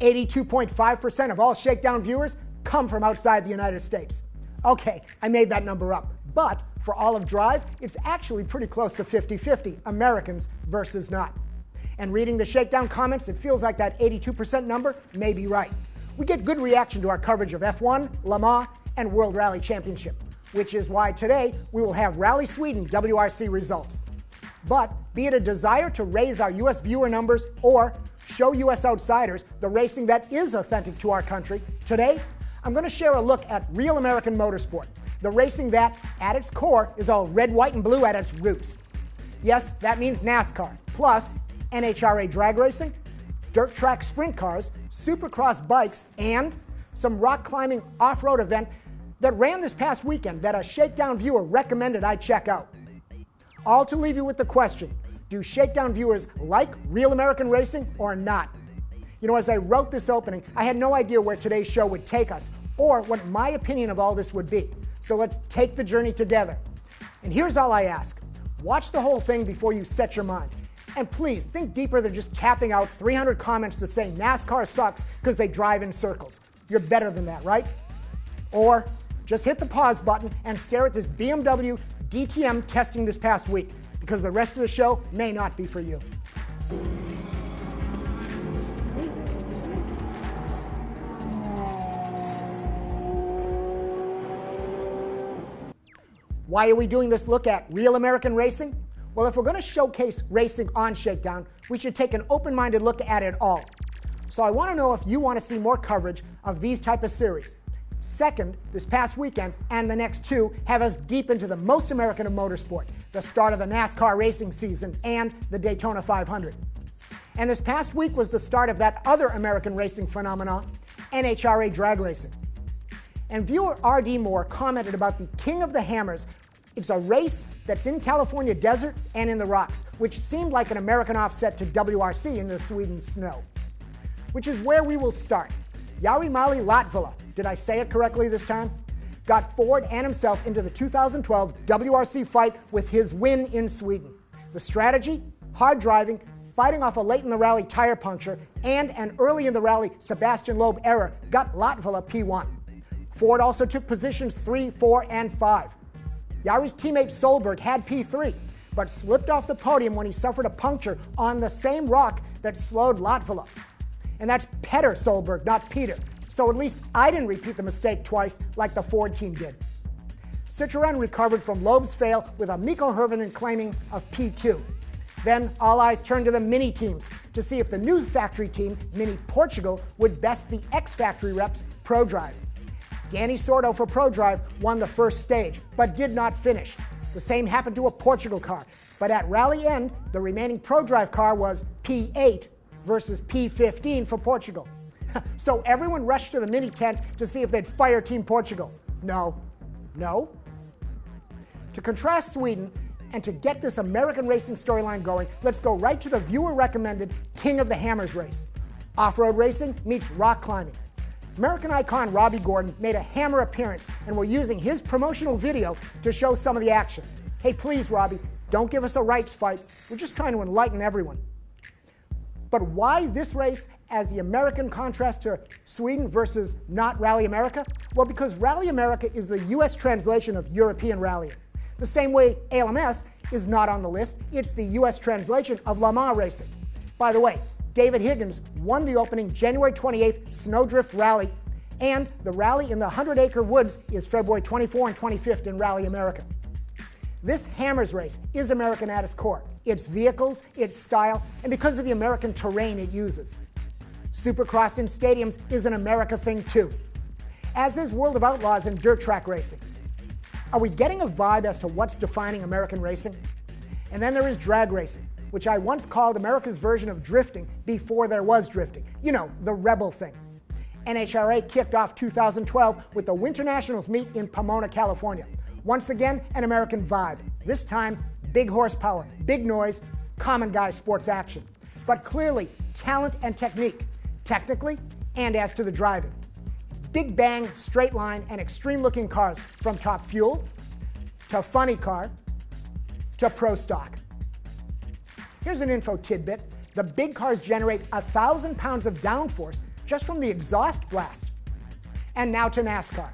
82.5% of all Shakedown viewers come from outside the United States. Okay, I made that number up, but for all of Drive, it's actually pretty close to 50-50, Americans versus not. And reading the Shakedown comments, it feels like that 82% number may be right. We get good reaction to our coverage of F1, Le Mans, and World Rally Championship, which is why today we will have Rally Sweden WRC results. But be it a desire to raise our U.S. viewer numbers or show U.S. outsiders the racing that is authentic to our country, today I'm going to share a look at real American motorsport, the racing that, at its core, is all red, white, and blue at its roots. Yes, that means NASCAR, plus NHRA drag racing, dirt track sprint cars, SuperCross bikes, and some rock climbing off-road event that ran this past weekend that a Shakedown viewer recommended I check out. All to leave you with the question, do Shakedown viewers like real American racing or not? You know, as I wrote this opening, I had no idea where today's show would take us or what my opinion of all this would be. So let's take the journey together. And here's all I ask. Watch the whole thing before you set your mind. And please, think deeper than just tapping out 300 comments to say NASCAR sucks because they drive in circles. You're better than that, right? Or just hit the pause button and stare at this BMW DTM testing this past week, because the rest of the show may not be for you. Why are we doing this look at real American racing? Well, if we're going to showcase racing on Shakedown, we should take an open-minded look at it all. So I want to know if you want to see more coverage of these type of series. Second, this past weekend and the next two have us deep into the most American of motorsport, the start of the NASCAR racing season and the Daytona 500. And this past week was the start of that other American racing phenomenon, NHRA drag racing. And viewer R.D. Moore commented about the King of the Hammers. It's a race that's in California desert and in the rocks, which seemed like an American offset to WRC in the Sweden snow. Which is where we will start. Jari-Matti Latvala, did I say it correctly this time? Got Ford and himself into the 2012 WRC fight with his win in Sweden. The strategy? Hard driving, fighting off a late in the rally tire puncture, and an early in the rally Sebastian Loeb error got Latvala P1. Ford also took positions 3, 4, and 5. Jari's teammate Solberg had P3, but slipped off the podium when he suffered a puncture on the same rock that slowed Latvala. And that's Petter Solberg, not Peter. So at least I didn't repeat the mistake twice like the Ford team did. Citroën recovered from Loeb's fail with a Mikko Hirvonen claiming of P2. Then all eyes turned to the Mini teams to see if the new factory team, Mini Portugal, would best the ex-factory reps ProDrive. Danny Sordo for ProDrive won the first stage, but did not finish. The same happened to a Portugal car, but at rally end, the remaining ProDrive car was P8 versus P15 for Portugal. So everyone rushed to the Mini tent to see if they'd fire Team Portugal. No. To contrast Sweden, and to get this American racing storyline going, let's go right to the viewer-recommended King of the Hammers race. Off-road racing meets rock climbing. American icon Robbie Gordon made a Hammer appearance, and we're using his promotional video to show some of the action. Hey, please, Robbie, don't give us a rights fight. We're just trying to enlighten everyone. But why this race as the American contrast to Sweden versus not Rally America? Well, because Rally America is the U.S. translation of European rallying. The same way ALMS is not on the list, it's the U.S. translation of Le Mans racing. By the way, David Higgins won the opening January 28th Snowdrift Rally, and the rally in the 100-acre woods is February 24 and 25th in Rally America. This Hammers race is American at its core. Its vehicles, its style, and because of the American terrain it uses. Supercross in stadiums is an America thing too, as is World of Outlaws and dirt track racing. Are we getting a vibe as to what's defining American racing? And then there is drag racing, which I once called America's version of drifting before there was drifting. You know, the rebel thing. NHRA kicked off 2012 with the Winter Nationals meet in Pomona, California. Once again, an American vibe. This time, big horsepower, big noise, common guy sports action. But clearly, talent and technique, technically and as to the driving. Big bang, straight line, and extreme-looking cars from Top Fuel to Funny Car to Pro Stock. Here's an info tidbit. The big cars generate 1,000 pounds of downforce just from the exhaust blast. And now to NASCAR.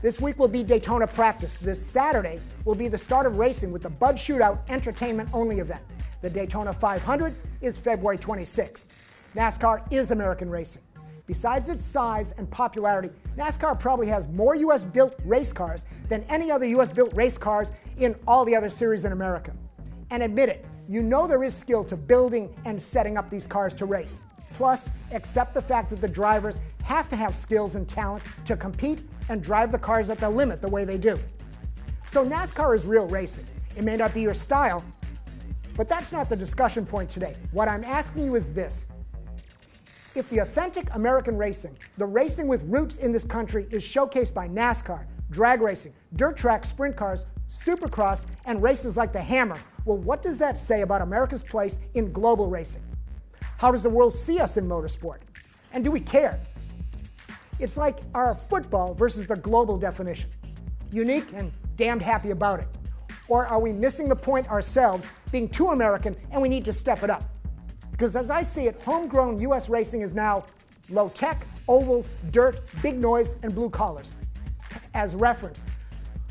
This week will be Daytona practice. This Saturday will be the start of racing with the Bud Shootout entertainment-only event. The Daytona 500 is February 26. NASCAR is American racing. Besides its size and popularity, NASCAR probably has more U.S.-built race cars than any other U.S.-built race cars in all the other series in America. And admit it, you know there is skill to building and setting up these cars to race. Plus, accept the fact that the drivers have to have skills and talent to compete and drive the cars at the limit the way they do. So NASCAR is real racing. It may not be your style, but that's not the discussion point today. What I'm asking you is this. If the authentic American racing, the racing with roots in this country, is showcased by NASCAR, drag racing, dirt track sprint cars, SuperCross, and races like the Hammer, well, what does that say about America's place in global racing? How does the world see us in motorsport? And do we care? It's like our football versus the global definition. Unique and damned happy about it. Or are we missing the point ourselves, being too American, and we need to step it up? Because as I see it, homegrown U.S. racing is now low-tech, ovals, dirt, big noise, and blue collars. As reference,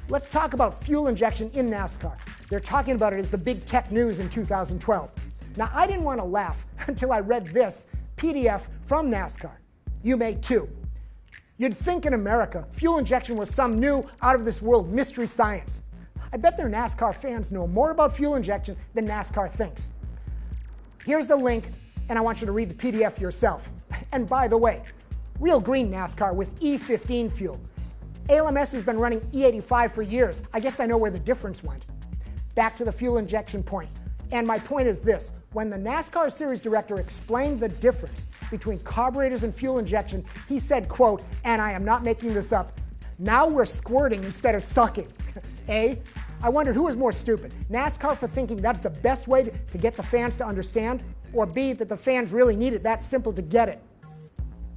let's talk about fuel injection in NASCAR. They're talking about it as the big tech news in 2012. Now, I didn't want to laugh until I read this PDF from NASCAR. You may too. You'd think in America, fuel injection was some new, out-of-this-world mystery science. I bet their NASCAR fans know more about fuel injection than NASCAR thinks. Here's the link, and I want you to read the PDF yourself. And by the way, real green NASCAR with E15 fuel. ALMS has been running E85 for years. I guess I know where the difference went. Back to the fuel injection point. And my point is this. When the NASCAR series director explained the difference between carburetors and fuel injection, he said, quote, and I am not making this up, now we're squirting instead of sucking. A, I wondered who was more stupid, NASCAR for thinking that's the best way to get the fans to understand, or B, that the fans really need it that simple to get it.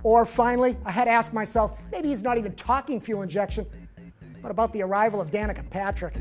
Or finally, I had to ask myself, maybe he's not even talking fuel injection. What about the arrival of Danica Patrick?